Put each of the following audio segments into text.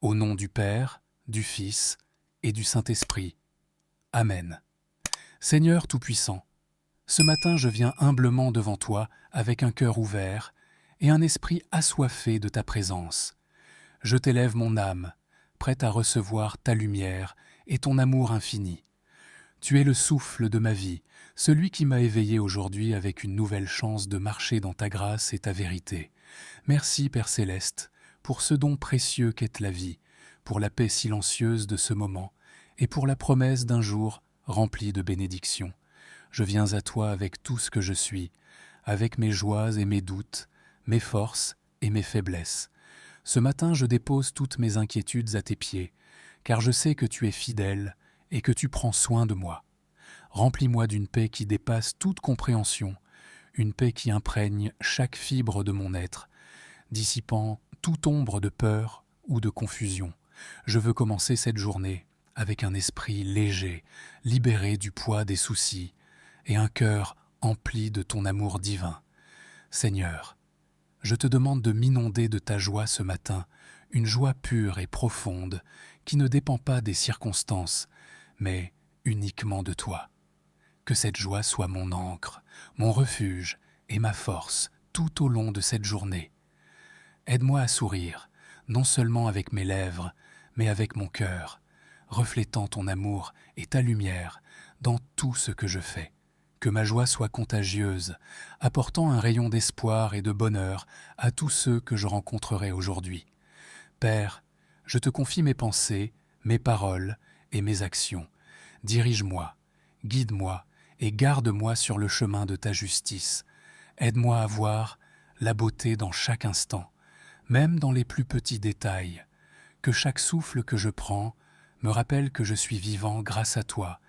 Au nom du Père, du Fils et du Saint-Esprit. Amen. Seigneur Tout-Puissant, ce matin je viens humblement devant toi avec un cœur ouvert et un esprit assoiffé de ta présence. Je t'élève mon âme, prête à recevoir ta lumière et ton amour infini. Tu es le souffle de ma vie, celui qui m'a éveillé aujourd'hui avec une nouvelle chance de marcher dans ta grâce et ta vérité. Merci, Père Céleste, pour ce don précieux qu'est la vie, pour la paix silencieuse de ce moment et pour la promesse d'un jour rempli de bénédictions. Je viens à toi avec tout ce que je suis, avec mes joies et mes doutes, mes forces et mes faiblesses. Ce matin, je dépose toutes mes inquiétudes à tes pieds, car je sais que tu es fidèle et que tu prends soin de moi. Remplis-moi d'une paix qui dépasse toute compréhension, une paix qui imprègne chaque fibre de mon être, dissipant toute ombre de peur ou de confusion. Je veux commencer cette journée avec un esprit léger, libéré du poids des soucis, et un cœur empli de ton amour divin. Seigneur, je te demande de m'inonder de ta joie ce matin, une joie pure et profonde qui ne dépend pas des circonstances, mais uniquement de toi. Que cette joie soit mon ancre, mon refuge et ma force tout au long de cette journée. Aide-moi à sourire, non seulement avec mes lèvres, mais avec mon cœur, reflétant ton amour et ta lumière dans tout ce que je fais. Que ma joie soit contagieuse, apportant un rayon d'espoir et de bonheur à tous ceux que je rencontrerai aujourd'hui. Père, je te confie mes pensées, mes paroles et mes actions. Dirige-moi, guide-moi et garde-moi sur le chemin de ta justice. Aide-moi à voir la beauté dans chaque instant, même dans les plus petits détails. Que chaque souffle que je prends me rappelle que je suis vivant grâce à toi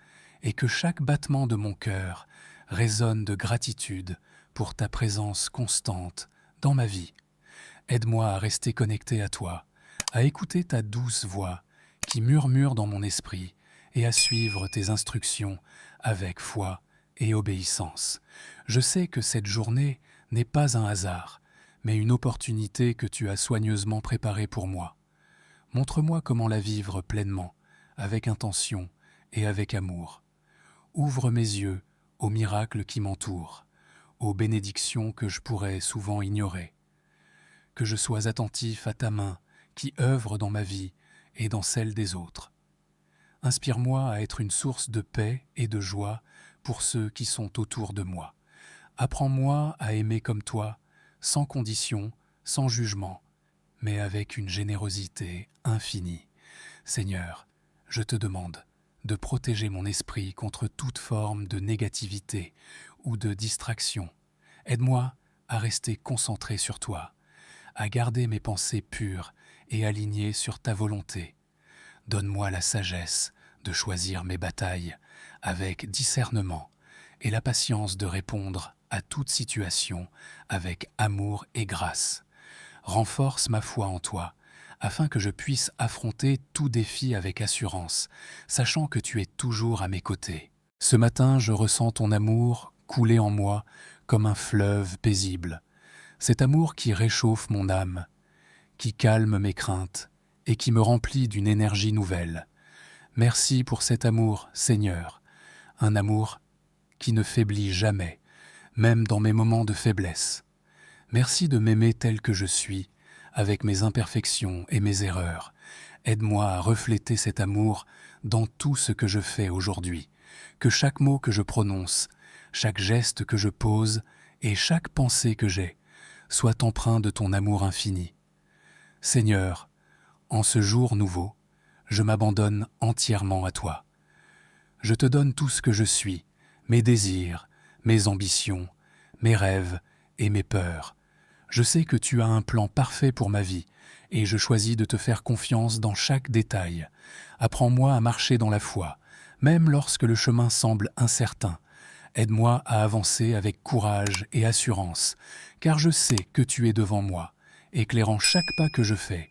et que chaque battement de mon cœur résonne de gratitude pour ta présence constante dans ma vie. Aide-moi à rester connecté à toi, à écouter ta douce voix qui murmure dans mon esprit et à suivre tes instructions avec foi et obéissance. Je sais que cette journée n'est pas un hasard, mais une opportunité que tu as soigneusement préparée pour moi. Montre-moi comment la vivre pleinement, avec intention et avec amour. Ouvre mes yeux aux miracles qui m'entourent, aux bénédictions que je pourrais souvent ignorer. Que je sois attentif à ta main qui œuvre dans ma vie et dans celle des autres. Inspire-moi à être une source de paix et de joie pour ceux qui sont autour de moi. Apprends-moi à aimer comme toi, sans condition, sans jugement, mais avec une générosité infinie. Seigneur, je te demande de protéger mon esprit contre toute forme de négativité ou de distraction. Aide-moi à rester concentré sur toi, à garder mes pensées pures et alignées sur ta volonté. Donne-moi la sagesse de choisir mes batailles avec discernement et la patience de répondre à toute situation avec amour et grâce. Renforce ma foi en toi, afin que je puisse affronter tout défi avec assurance, sachant que tu es toujours à mes côtés. Ce matin, je ressens ton amour couler en moi comme un fleuve paisible. Cet amour qui réchauffe mon âme, qui calme mes craintes et qui me remplit d'une énergie nouvelle. Merci pour cet amour, Seigneur, un amour qui ne faiblit jamais, même dans mes moments de faiblesse. Merci de m'aimer tel que je suis, avec mes imperfections et mes erreurs. Aide-moi à refléter cet amour dans tout ce que je fais aujourd'hui. Que chaque mot que je prononce, chaque geste que je pose et chaque pensée que j'ai soit empreint de ton amour infini. Seigneur, en ce jour nouveau, je m'abandonne entièrement à toi. Je te donne tout ce que je suis, mes désirs, mes ambitions, mes rêves et mes peurs. Je sais que tu as un plan parfait pour ma vie et je choisis de te faire confiance dans chaque détail. Apprends-moi à marcher dans la foi, même lorsque le chemin semble incertain. Aide-moi à avancer avec courage et assurance, car je sais que tu es devant moi, éclairant chaque pas que je fais.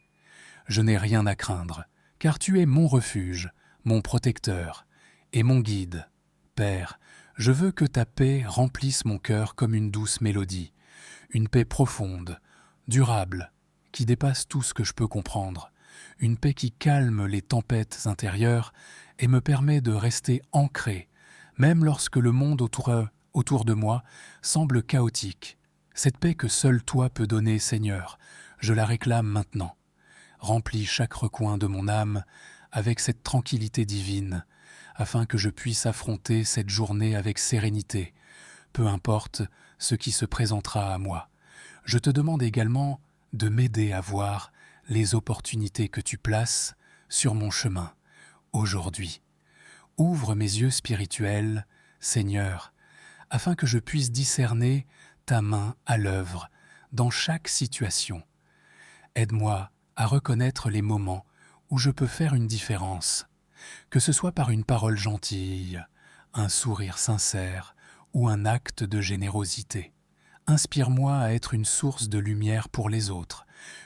Je n'ai rien à craindre, car tu es mon refuge, mon protecteur et mon guide. Père, je veux que ta paix remplisse mon cœur comme une douce mélodie, une paix profonde, durable, qui dépasse tout ce que je peux comprendre. une paix qui calme les tempêtes intérieures et me permet de rester ancré, même lorsque le monde autour de moi semble chaotique. Cette paix que seul toi peux donner, Seigneur, je la réclame maintenant. Remplis chaque recoin de mon âme avec cette tranquillité divine, afin que je puisse affronter cette journée avec sérénité, peu importe ce qui se présentera à moi. Je te demande également de m'aider à voir les opportunités que tu places sur mon chemin aujourd'hui. Ouvre mes yeux spirituels, Seigneur, afin que je puisse discerner ta main à l'œuvre dans chaque situation. Aide-moi à reconnaître les moments où je peux faire une différence, que ce soit par une parole gentille, un sourire sincère ou un acte de générosité. Inspire-moi à être une source de lumière pour les autres,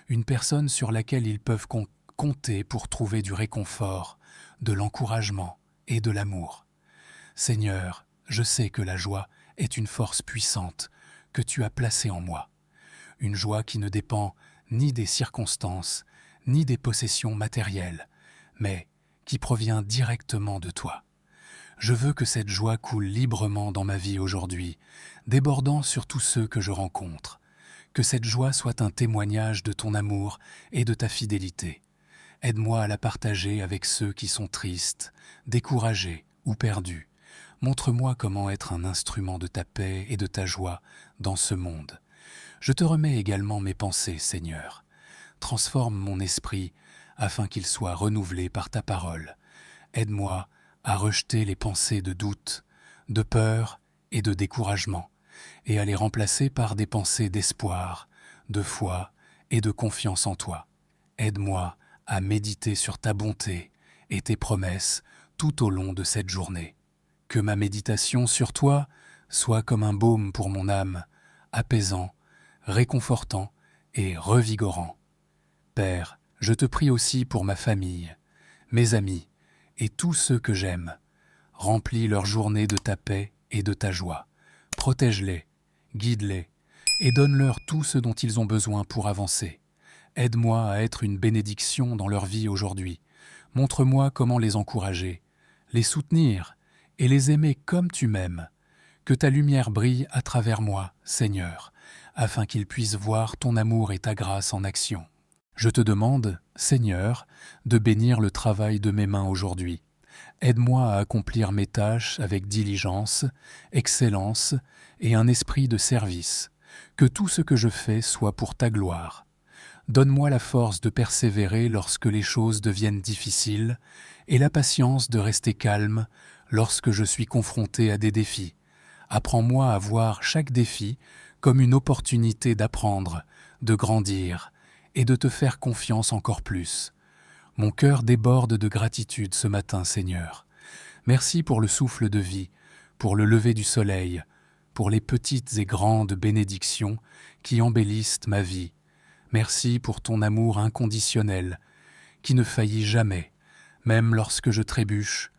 une personne sur laquelle ils peuvent compter pour trouver du réconfort, de l'encouragement et de l'amour. Seigneur, je sais que la joie est une force puissante que tu as placée en moi, une joie qui ne dépend ni des circonstances, ni des possessions matérielles, mais qui provient directement de toi. Je veux que cette joie coule librement dans ma vie aujourd'hui, débordant sur tous ceux que je rencontre. Que cette joie soit un témoignage de ton amour et de ta fidélité. Aide-moi à la partager avec ceux qui sont tristes, découragés ou perdus. Montre-moi comment être un instrument de ta paix et de ta joie dans ce monde. Je te remets également mes pensées, Seigneur. Transforme mon esprit afin qu'il soit renouvelé par ta parole. Aide-moi à rejeter les pensées de doute, de peur et de découragement, et à les remplacer par des pensées d'espoir, de foi et de confiance en toi. Aide-moi à méditer sur ta bonté et tes promesses tout au long de cette journée. Que ma méditation sur toi soit comme un baume pour mon âme, apaisant, réconfortant et revigorant. Père, je te prie aussi pour ma famille, mes amis et tous ceux que j'aime. Remplis leur journée de ta paix et de ta joie. Protège-les, guide-les et donne-leur tout ce dont ils ont besoin pour avancer. Aide-moi à être une bénédiction dans leur vie aujourd'hui. Montre-moi comment les encourager, les soutenir et les aimer comme tu m'aimes. Que ta lumière brille à travers moi, Seigneur, afin qu'ils puissent voir ton amour et ta grâce en action. Je te demande, Seigneur, de bénir le travail de mes mains aujourd'hui. Aide-moi à accomplir mes tâches avec diligence, excellence et un esprit de service. Que tout ce que je fais soit pour ta gloire. Donne-moi la force de persévérer lorsque les choses deviennent difficiles et la patience de rester calme lorsque je suis confronté à des défis. Apprends-moi à voir chaque défi comme une opportunité d'apprendre, de grandir et de te faire confiance encore plus. Mon cœur déborde de gratitude ce matin, Seigneur. Merci pour le souffle de vie, pour le lever du soleil, pour les petites et grandes bénédictions qui embellissent ma vie. Merci pour ton amour inconditionnel, qui ne faillit jamais, même lorsque je trébuche.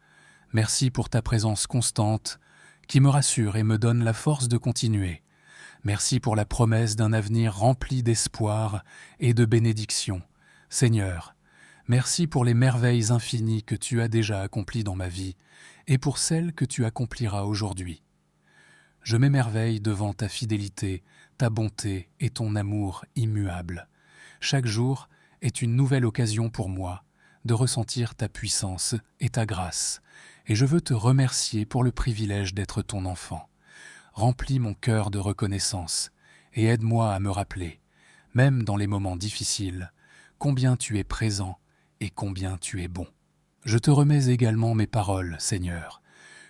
Merci pour ta présence constante, qui me rassure et me donne la force de continuer. Merci pour la promesse d'un avenir rempli d'espoir et de bénédictions. Seigneur, merci pour les merveilles infinies que tu as déjà accomplies dans ma vie et pour celles que tu accompliras aujourd'hui. Je m'émerveille devant ta fidélité, ta bonté et ton amour immuable. Chaque jour est une nouvelle occasion pour moi de ressentir ta puissance et ta grâce, et je veux te remercier pour le privilège d'être ton enfant. Remplis mon cœur de reconnaissance et aide-moi à me rappeler, même dans les moments difficiles, combien tu es présent et combien tu es bon. Je te remets également mes paroles, Seigneur,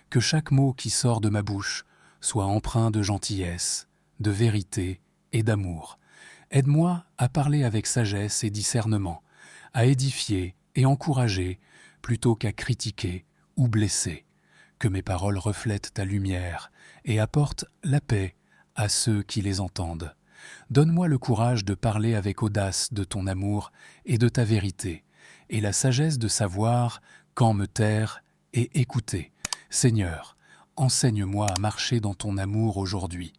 que chaque mot qui sort de ma bouche soit empreint de gentillesse, de vérité et d'amour. Aide-moi à parler avec sagesse et discernement, à édifier et encourager plutôt qu'à critiquer ou blesser. Que mes paroles reflètent ta lumière et apportent la paix à ceux qui les entendent. Donne-moi le courage de parler avec audace de ton amour et de ta vérité, et la sagesse de savoir quand me taire et écouter. Seigneur, enseigne-moi à marcher dans ton amour aujourd'hui.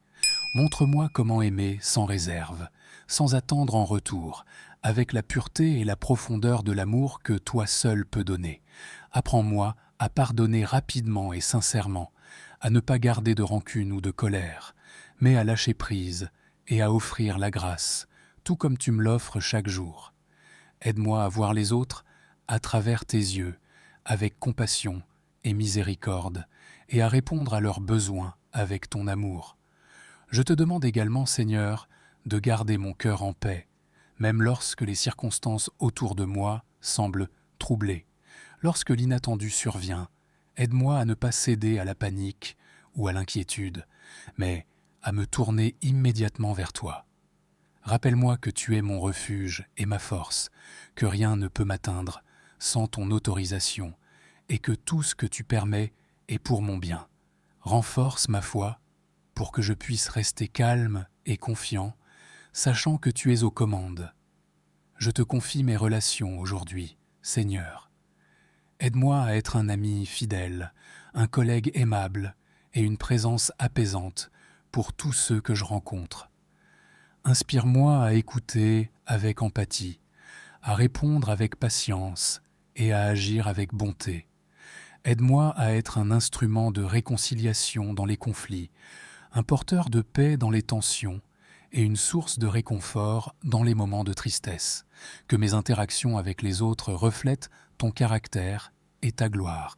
Montre-moi comment aimer sans réserve, sans attendre en retour, avec la pureté et la profondeur de l'amour que toi seul peux donner. Apprends-moi à pardonner rapidement et sincèrement, à ne pas garder de rancune ou de colère, mais à lâcher prise et à offrir la grâce, tout comme tu me l'offres chaque jour. Aide-moi à voir les autres à travers tes yeux, avec compassion et miséricorde, et à répondre à leurs besoins avec ton amour. Je te demande également, Seigneur, de garder mon cœur en paix, même lorsque les circonstances autour de moi semblent troublées. Lorsque l'inattendu survient, aide-moi à ne pas céder à la panique ou à l'inquiétude, mais à me tourner immédiatement vers toi. Rappelle-moi que tu es mon refuge et ma force, que rien ne peut m'atteindre sans ton autorisation, et que tout ce que tu permets est pour mon bien. Renforce ma foi pour que je puisse rester calme et confiant, sachant que tu es aux commandes. Je te confie mes relations aujourd'hui, Seigneur. Aide-moi à être un ami fidèle, un collègue aimable et une présence apaisante pour tous ceux que je rencontre. Inspire-moi à écouter avec empathie, à répondre avec patience et à agir avec bonté. Aide-moi à être un instrument de réconciliation dans les conflits, un porteur de paix dans les tensions et une source de réconfort dans les moments de tristesse. Que mes interactions avec les autres reflètent ton caractère et ta gloire.